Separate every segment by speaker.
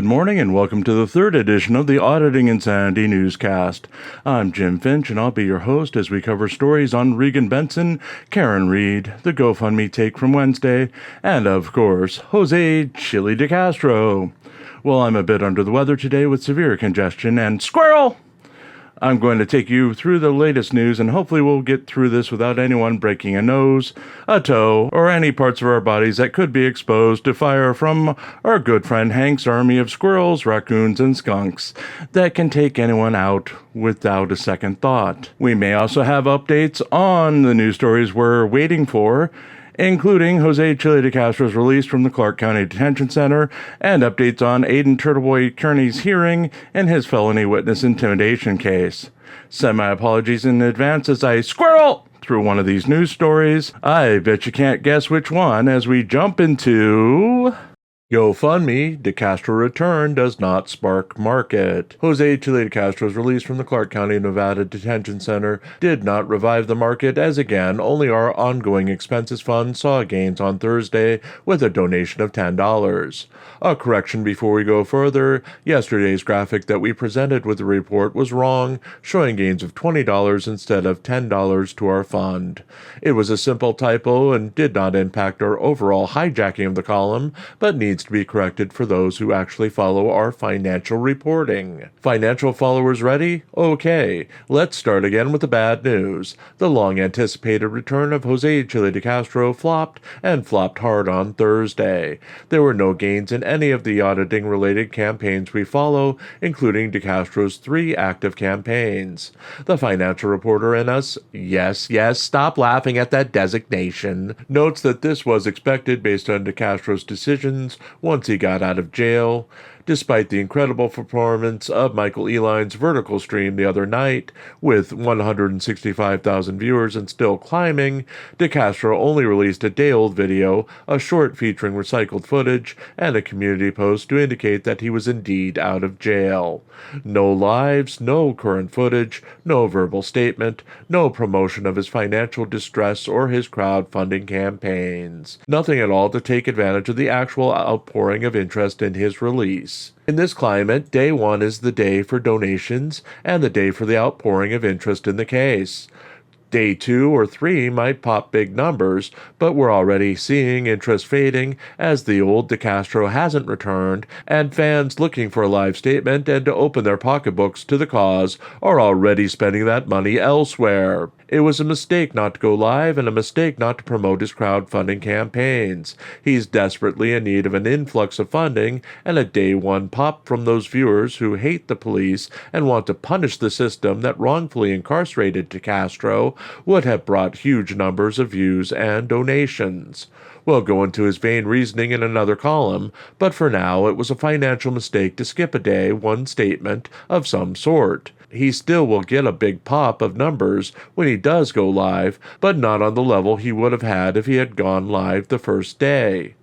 Speaker 1: Good morning and welcome to the third edition of the Auditing Insanity Newscast. I'm Jim Finch and I'll be your host as we cover stories on Regan Benson, Karen Reed, the GoFundMe take from Wednesday, and of course, Jose Chille DeCastro. Well, I'm a bit under the weather today with severe congestion and squirrel! I'm going to take you through the latest news and hopefully we'll get through this without anyone breaking a nose, a toe, or any parts of our bodies that could be exposed to fire from our good friend Hank's army of squirrels, raccoons, and skunks that can take anyone out without a second thought. We may also have updates on the news stories we're waiting for, including Jose Chille DeCastro's release from the Clark County Detention Center and updates on Aiden Turtleboy Kearney's hearing in his felony witness intimidation case. Send my apologies in advance as I squirrel through one of these news stories. I bet you can't guess which one as we jump into... GoFundMe, DeCastro return does not spark market. Jose Chille DeCastro's release from the Clark County, Nevada Detention Center did not revive the market as again, only our ongoing expenses fund saw gains on Thursday with a donation of $10. A correction before we go further, yesterday's graphic that we presented with the report was wrong, showing gains of $20 instead of $10 to our fund. It was a simple typo and did not impact our overall hijacking of the column, but needs to be corrected for those who actually follow our financial reporting. Financial followers ready? Okay, let's start again with the bad news. The long-anticipated return of Jose Chille DeCastro flopped, and flopped hard on Thursday. There were no gains in any of the auditing-related campaigns we follow, including DeCastro's 3 active campaigns. The financial reporter in us, yes, stop laughing at that designation, notes that this was expected based on DeCastro's decisions once he got out of jail. Despite the incredible performance of Michael Eline's vertical stream the other night, with 165,000 viewers and still climbing, DeCastro only released a day-old video, a short featuring recycled footage, and a community post to indicate that he was indeed out of jail. No lives, no current footage, no verbal statement, no promotion of his financial distress or his crowdfunding campaigns. Nothing at all to take advantage of the actual outpouring of interest in his release. In this climate, day 1 is the day for donations and the day for the outpouring of interest in the case. Day 2 or 3 might pop big numbers, but we're already seeing interest fading as the old DeCastro hasn't returned, and fans looking for a live statement and to open their pocketbooks to the cause are already spending that money elsewhere. It was a mistake not to go live and a mistake not to promote his crowdfunding campaigns. He's desperately in need of an influx of funding, and a day 1 pop from those viewers who hate the police and want to punish the system that wrongfully incarcerated DeCastro would have brought huge numbers of views and donations. We'll go into his vain reasoning in another column, but for now it was a financial mistake to skip a day 1 statement of some sort. He still will get a big pop of numbers when he does go live, but not on the level he would have had if he had gone live the first day.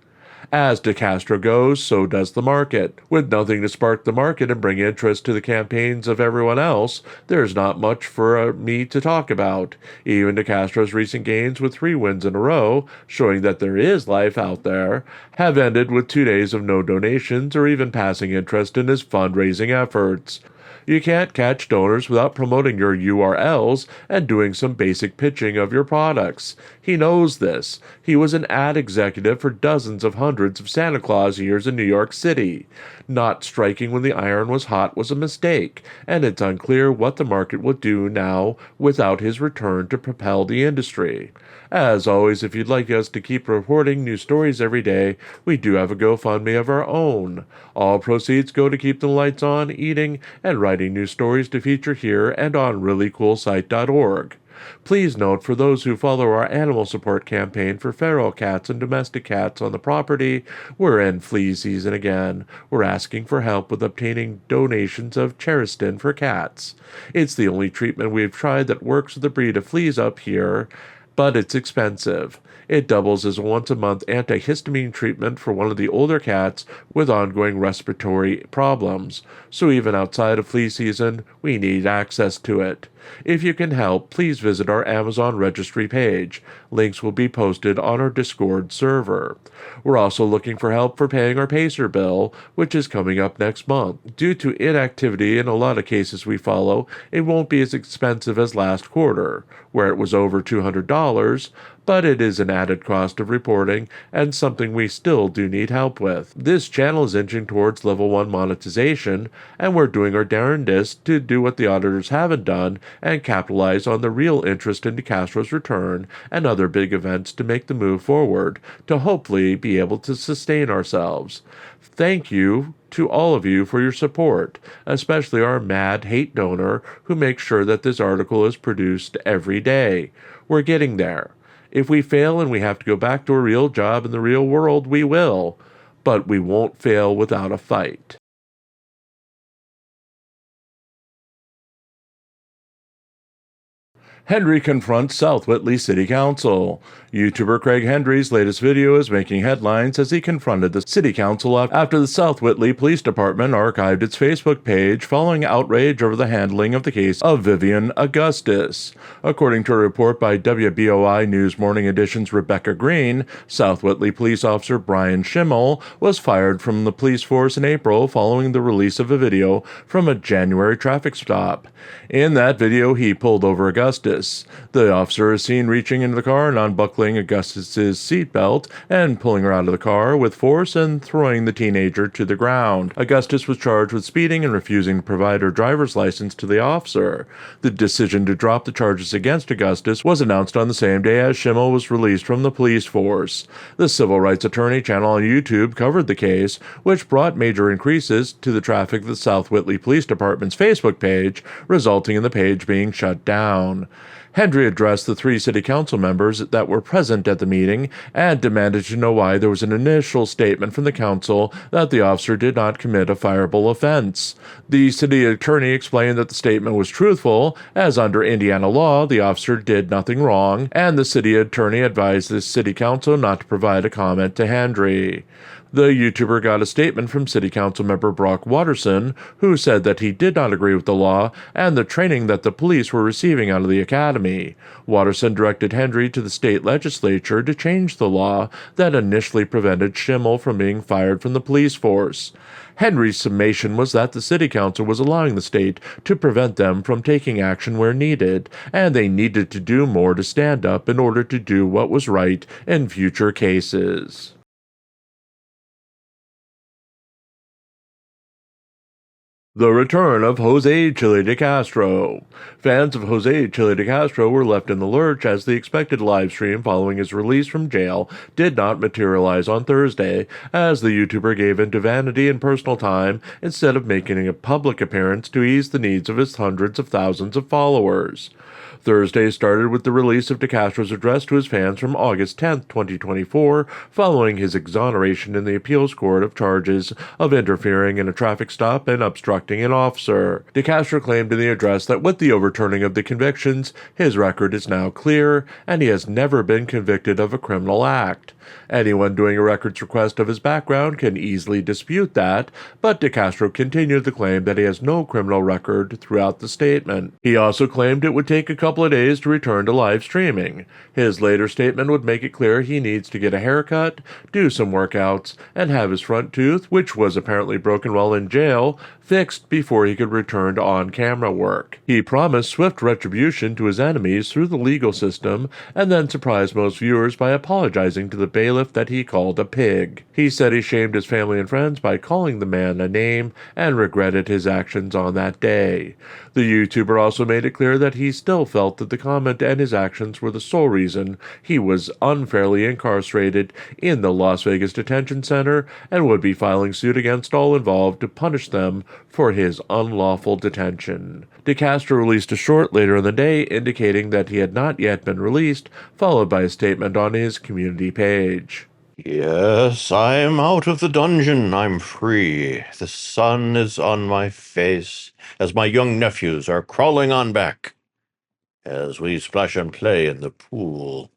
Speaker 1: As DeCastro goes, so does the market. With nothing to spark the market and bring interest to the campaigns of everyone else, there's not much for me to talk about. Even DeCastro's recent gains with 3 wins in a row, showing that there is life out there, have ended with 2 days of no donations or even passing interest in his fundraising efforts. You can't catch donors without promoting your URLs and doing some basic pitching of your products. He knows this. He was an ad executive for dozens of hundreds of Santa Claus years in New York City. Not striking when the iron was hot was a mistake, and it's unclear what the market will do now without his return to propel the industry. As always, if you'd like us to keep reporting new stories every day, we do have a GoFundMe of our own. All proceeds go to keep the lights on, eating, and writing new stories to feature here and on ReallyCoolSite.org. Please note, for those who follow our animal support campaign for feral cats and domestic cats on the property, we're in flea season again. We're asking for help with obtaining donations of Cheristin for cats. It's the only treatment we've tried that works with the breed of fleas up here, but it's expensive. It doubles as a once-a-month antihistamine treatment for one of the older cats with ongoing respiratory problems, so even outside of flea season, we need access to it. If you can help, please visit our Amazon registry page. Links will be posted on our Discord server. We're also looking for help for paying our Pacer bill, which is coming up next month. Due to inactivity in a lot of cases we follow, it won't be as expensive as last quarter, where it was over $200, but it is an added cost of reporting and something we still do need help with. This channel is inching towards level 1 monetization, and we're doing our darndest to do what the auditors haven't done and capitalize on the real interest in DeCastro's return and other big events to make the move forward, to hopefully be able to sustain ourselves. Thank you to all of you for your support, especially our mad hate donor who makes sure that this article is produced every day. We're getting there. If we fail and we have to go back to a real job in the real world, we will, but we won't fail without a fight. Hendry confronts South Whitley City Council. YouTuber Craig Hendry's latest video is making headlines as he confronted the City Council after the South Whitley Police Department archived its Facebook page following outrage over the handling of the case of Vivian Augustus. According to a report by WBOI News Morning Edition's Rebecca Green, South Whitley police officer Brian Chille was fired from the police force in April following the release of a video from a January traffic stop. In that video, he pulled over Augustus. The officer is seen reaching into the car and unbuckling Augustus's seatbelt and pulling her out of the car with force and throwing the teenager to the ground. Augustus was charged with speeding and refusing to provide her driver's license to the officer. The decision to drop the charges against Augustus was announced on the same day as Chille was released from the police force. The Civil Rights Attorney channel on YouTube covered the case, which brought major increases to the traffic of the South Whitley Police Department's Facebook page, resulting in the page being shut down. Hendry addressed the 3 city council members that were present at the meeting and demanded to know why there was an initial statement from the council that the officer did not commit a fireable offense. The city attorney explained that the statement was truthful, as under Indiana law, the officer did nothing wrong, and the city attorney advised the city council not to provide a comment to Hendry. The YouTuber got a statement from City Council member Brock Watterson, who said that he did not agree with the law and the training that the police were receiving out of the academy. Watterson directed Hendry to the state legislature to change the law that initially prevented Chille from being fired from the police force. Hendry's summation was that the City Council was allowing the state to prevent them from taking action where needed, and they needed to do more to stand up in order to do what was right in future cases. The return of Jose Chille DeCastro. Fans of Jose Chille DeCastro were left in the lurch as the expected live stream following his release from jail did not materialize on Thursday, as the YouTuber gave in to vanity and personal time instead of making a public appearance to ease the needs of his hundreds of thousands of followers. Thursday started with the release of DeCastro's address to his fans from August 10, 2024, following his exoneration in the appeals court of charges of interfering in a traffic stop and obstructing an officer. DeCastro claimed in the address that with the overturning of the convictions, his record is now clear, and he has never been convicted of a criminal act. Anyone doing a records request of his background can easily dispute that, but DeCastro continued to claim that he has no criminal record throughout the statement. He also claimed it would take a couple of days to return to live streaming. His later statement would make it clear he needs to get a haircut, do some workouts, and have his front tooth, which was apparently broken while in jail, fixed before he could return to on-camera work. He promised swift retribution to his enemies through the legal system, and then surprised most viewers by apologizing to the bailiff that he called a pig. He said he shamed his family and friends by calling the man a name and regretted his actions on that day. The YouTuber also made it clear that he still felt that the comment and his actions were the sole reason he was unfairly incarcerated in the Las Vegas Detention Center and would be filing suit against all involved to punish them for his unlawful detention. DeCastro released a short later in the day indicating that he had not yet been released, followed by a statement on his community page.
Speaker 2: Yes, I'm out of the dungeon. I'm free. The sun is on my face as my young nephews are crawling on back as we splash and play in the pool.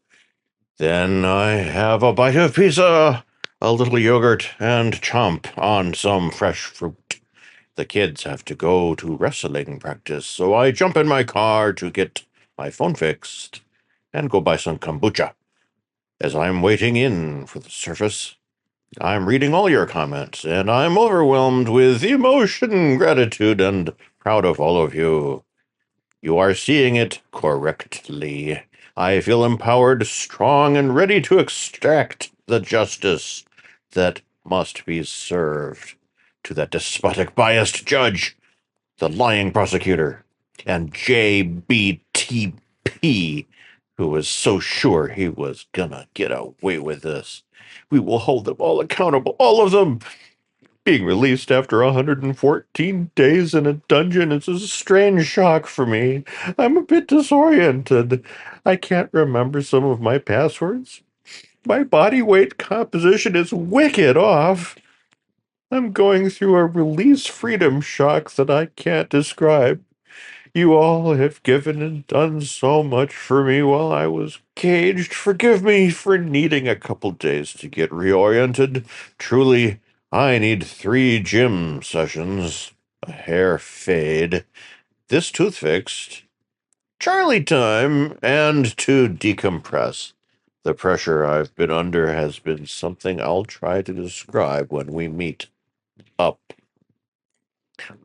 Speaker 2: Then I have a bite of pizza, a little yogurt, and chomp on some fresh fruit. The kids have to go to wrestling practice, so I jump in my car to get my phone fixed and go buy some kombucha. As I'm waiting in for the service, I'm reading all your comments, and I'm overwhelmed with emotion, gratitude, and proud of all of you. You are seeing it correctly. I feel empowered, strong, and ready to extract the justice that must be served to that despotic, biased judge, the lying prosecutor, and JBTP, who was so sure he was gonna get away with this. We will hold them all accountable, all of them. Being released after 114 days in a dungeon is a strange shock for me. I'm a bit disoriented. I can't remember some of my passwords. My body weight composition is wicked off. I'm going through a release freedom shock that I can't describe. You all have given and done so much for me while I was caged. Forgive me for needing a couple days to get reoriented. Truly, I need 3 gym sessions, a hair fade, this tooth fixed, Charlie time, and to decompress. The pressure I've been under has been something I'll try to describe when we meet up.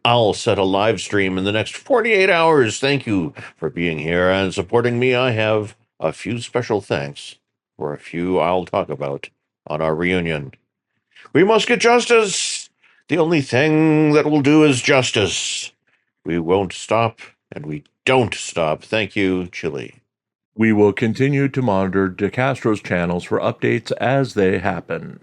Speaker 2: I'll set a live stream in the next 48 hours. Thank you for being here and supporting me. I have a few special thanks for a few I'll talk about on our reunion. We must get justice. The only thing that will do is justice. We won't stop, and we don't stop. Thank you, Chille.
Speaker 1: We will continue to monitor DeCastro's channels for updates as they happen.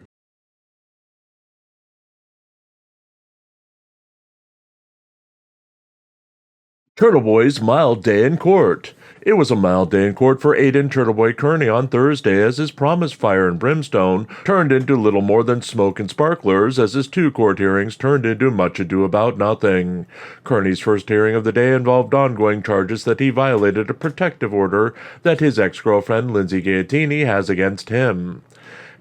Speaker 1: Turtleboy's mild day in court. It was a mild day in court for Aiden Turtleboy Kearney on Thursday as his promised fire and brimstone turned into little more than smoke and sparklers as his 2 court hearings turned into much ado about nothing. Kearney's first hearing of the day involved ongoing charges that he violated a protective order that his ex-girlfriend Lindsay Gaetini has against him.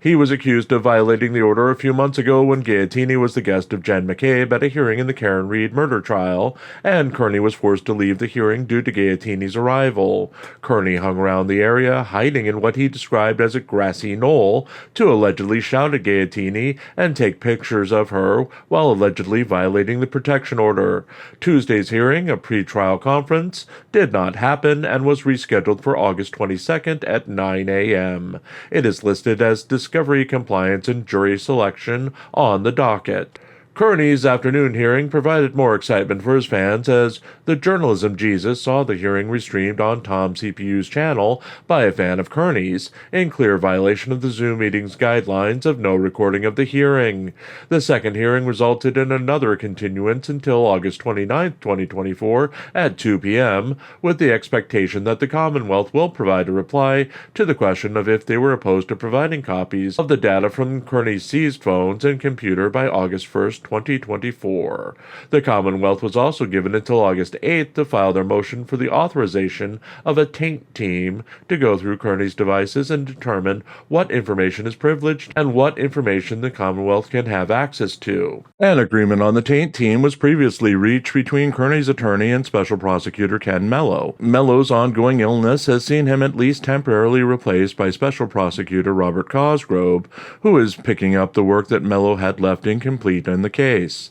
Speaker 1: He was accused of violating the order a few months ago when Gaetini was the guest of Jen McCabe at a hearing in the Karen Reed murder trial, and Kearney was forced to leave the hearing due to Gaetini's arrival. Kearney hung around the area, hiding in what he described as a grassy knoll, to allegedly shout at Gaetini and take pictures of her while allegedly violating the protection order. Tuesday's hearing, a pre-trial conference, did not happen and was rescheduled for August 22nd at 9 a.m. It is listed as discovery, compliance, and jury selection on the docket. Kearney's afternoon hearing provided more excitement for his fans as the Journalism Jesus saw the hearing restreamed on Tom CPU's channel by a fan of Kearney's, in clear violation of the Zoom meeting's guidelines of no recording of the hearing. The second hearing resulted in another continuance until August 29, 2024 at 2 p.m., with the expectation that the Commonwealth will provide a reply to the question of if they were opposed to providing copies of the data from Kearney's seized phones and computer by August 1st, 2024. The Commonwealth was also given until August 8th to file their motion for the authorization of a taint team to go through Kearney's devices and determine what information is privileged and what information the Commonwealth can have access to. An agreement on the taint team was previously reached between Kearney's attorney and Special Prosecutor Ken Mello. Mello's ongoing illness has seen him at least temporarily replaced by Special Prosecutor Robert Cosgrove, who is picking up the work that Mello had left incomplete in the case.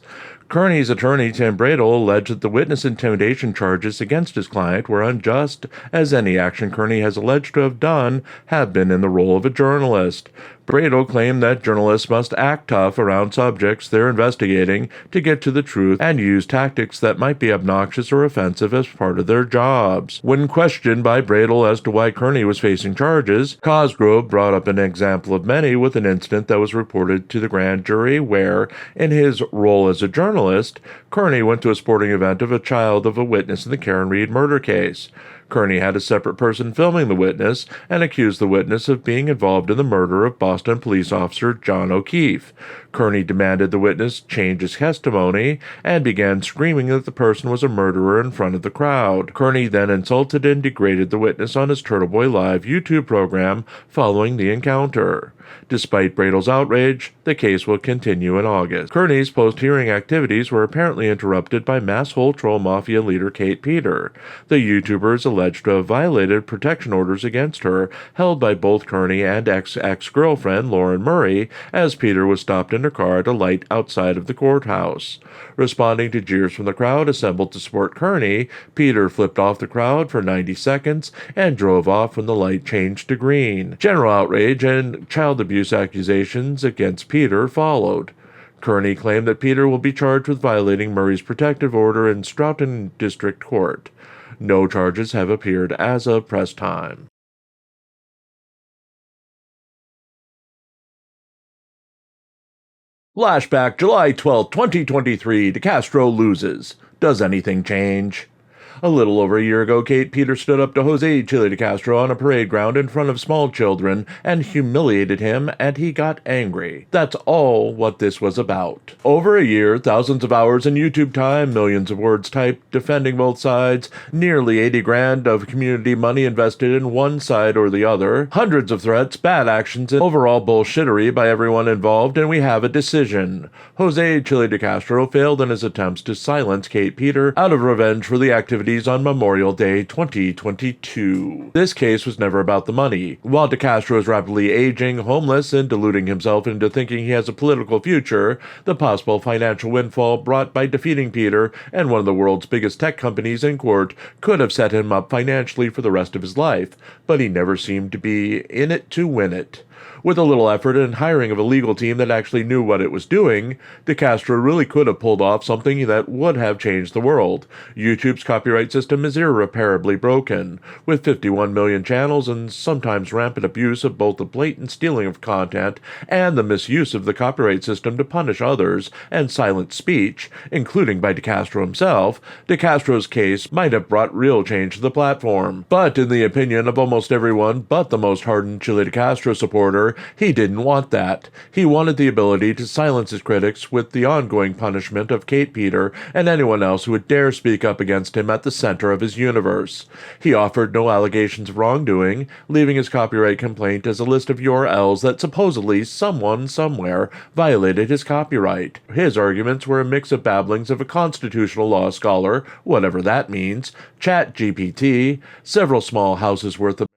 Speaker 1: Kearney's attorney Tim Bradel alleged that the witness intimidation charges against his client were unjust, as any action Kearney has alleged to have done have been in the role of a journalist. Bradel claimed that journalists must act tough around subjects they're investigating to get to the truth and use tactics that might be obnoxious or offensive as part of their jobs. When questioned by Bradel as to why Kearney was facing charges, Cosgrove brought up an example of many with an incident that was reported to the grand jury where, in his role as a journalist, Kearney went to a sporting event of a child of a witness in the Karen Reed murder case. Kearney had a separate person filming the witness and accused the witness of being involved in the murder of Boston police officer John O'Keefe. Kearney demanded the witness change his testimony and began screaming that the person was a murderer in front of the crowd. Kearney then insulted and degraded the witness on his Turtleboy Live YouTube program following the encounter. Despite Bradle's outrage, the case will continue in August. Kearney's post-hearing activities were apparently interrupted by masshole troll mafia leader Kate Peter. The YouTuber is alleged to have violated protection orders against her, held by both Kearney and ex-girlfriend Lauren Murray, as Peter was stopped in her car at a light outside of the courthouse. Responding to jeers from the crowd assembled to support Kearney, Peter flipped off the crowd for 90 seconds and drove off when the light changed to green. General outrage and child abuse accusations against Peter followed. Kearney claimed that Peter will be charged with violating Murray's protective order in Stoughton District Court. No charges have appeared as of press time. Flashback July 12, 2023. DeCastro loses. Does anything change? A little over a year ago, Kate Peter stood up to Jose Chille DeCastro on a parade ground in front of small children and humiliated him, and he got angry. That's all what this was about. Over a year, thousands of hours in YouTube time, millions of words typed defending both sides, nearly 80 grand of community money invested in one side or the other, hundreds of threats, bad actions, and overall bullshittery by everyone involved, and we have a decision. Jose Chille DeCastro failed in his attempts to silence Kate Peter out of revenge for the activities on Memorial Day 2022. This case was never about the money. While DeCastro is rapidly aging, homeless, and deluding himself into thinking he has a political future, the possible financial windfall brought by defeating Peter and one of the world's biggest tech companies in court could have set him up financially for the rest of his life, but he never seemed to be in it to win it. With a little effort and hiring of a legal team that actually knew what it was doing, DeCastro really could have pulled off something that would have changed the world. YouTube's copyright system is irreparably broken, with 51 million channels and sometimes rampant abuse of both the blatant stealing of content and the misuse of the copyright system to punish others and silence speech, including by DeCastro himself. DeCastro's case might have brought real change to the platform. But in the opinion of almost everyone but the most hardened Chille DeCastro supporter, he didn't want that. He wanted the ability to silence his critics with the ongoing punishment of Kate Peter and anyone else who would dare speak up against him at the center of his universe. He offered no allegations of wrongdoing, leaving his copyright complaint as a list of URLs that supposedly someone somewhere violated his copyright. His arguments were a mix of babblings of a constitutional law scholar, whatever that means, ChatGPT, several small houses worth of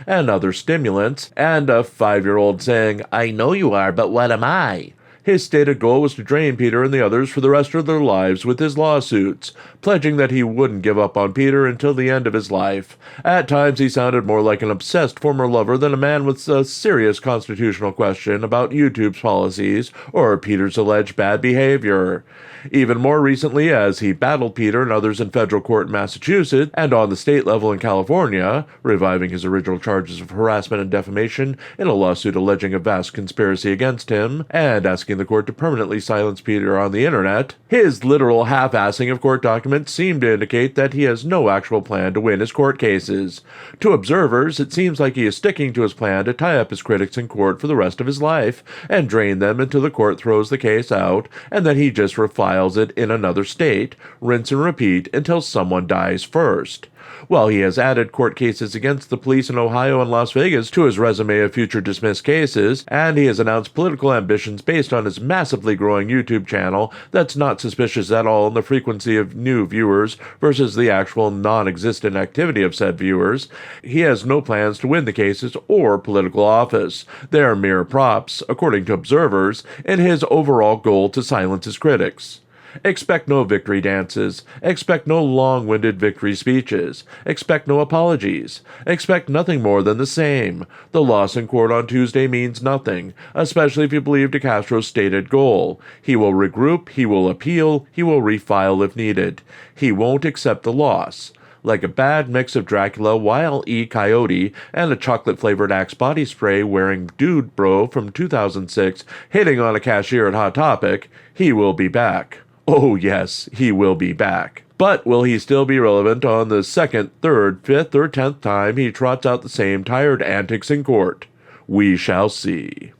Speaker 1: and other stimulants, and a 5-year-old saying, "I know you are, but what am I?" His stated goal was to drain Peter and the others for the rest of their lives with his lawsuits, pledging that he wouldn't give up on Peter until the end of his life. At times he sounded more like an obsessed former lover than a man with a serious constitutional question about YouTube's policies or Peter's alleged bad behavior. Even more recently, as he battled Peter and others in federal court in Massachusetts and on the state level in California, reviving his original charges of harassment and defamation in a lawsuit alleging a vast conspiracy against him, and asking the court to permanently silence Peter on the internet, his literal half-assing of court documents seem to indicate that he has no actual plan to win his court cases. To observers, it seems like he is sticking to his plan to tie up his critics in court for the rest of his life and drain them until the court throws the case out, and then he just refiles it in another state, rinse and repeat until someone dies first. While he has added court cases against the police in Ohio and Las Vegas to his resume of future dismissed cases, and he has announced political ambitions based on his massively growing YouTube channel that's not suspicious at all in the frequency of new viewers versus the actual non-existent activity of said viewers, he has no plans to win the cases or political office. They are mere props, according to observers, in his overall goal to silence his critics. Expect no victory dances. Expect no long-winded victory speeches. Expect no apologies. Expect nothing more than the same. The loss in court on Tuesday means nothing, especially if you believe DeCastro's stated goal. He will regroup, he will appeal, he will refile if needed. He won't accept the loss. Like a bad mix of Dracula, Wile E. Coyote, and a chocolate-flavored Axe body spray wearing Dude Bro from 2006 hitting on a cashier at Hot Topic, he will be back. Oh yes, he will be back. But will he still be relevant on the 2nd, 3rd, 5th, or 10th time he trots out the same tired antics in court? We shall see.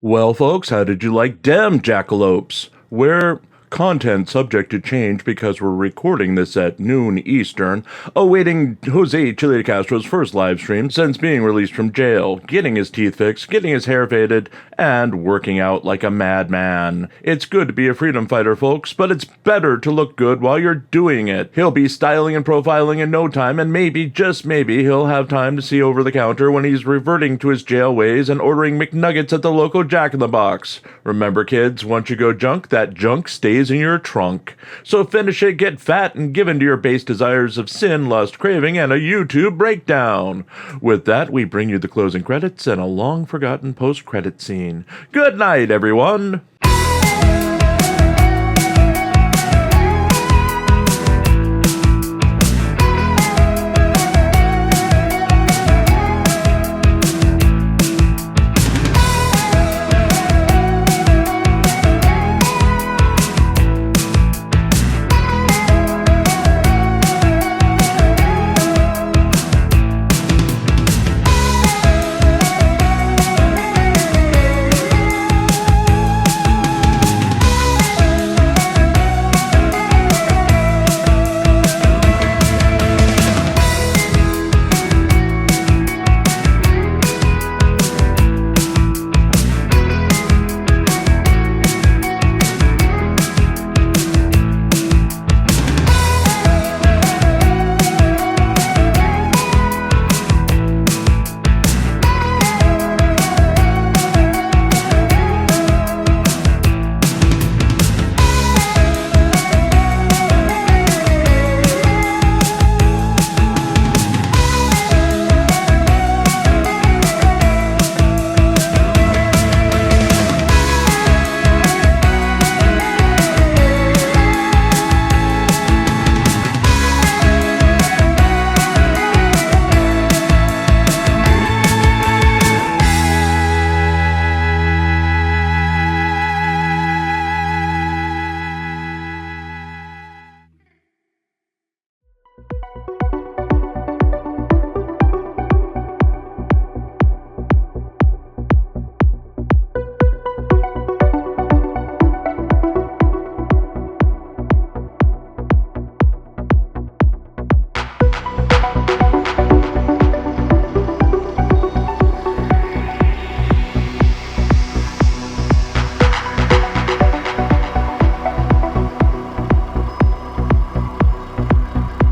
Speaker 1: Well, folks, how did you like dem jackalopes? Where Content subject to change because we're recording this at noon Eastern, awaiting Jose Chille DeCastro's first live stream since being released from jail, getting his teeth fixed, getting his hair faded, and working out like a madman. It's good to be a freedom fighter, folks, but it's better to look good while you're doing it. He'll be styling and profiling in no time, and maybe, just maybe, he'll have time to see over the counter when he's reverting to his jail ways and ordering McNuggets at the local Jack-in-the-Box. Remember, kids, once you go junk, that junk stays in your trunk. So finish it, get fat, and give in to your base desires of sin, lust, craving, and a YouTube breakdown. With that, we bring you the closing credits and a long-forgotten post-credit scene. Good night, everyone!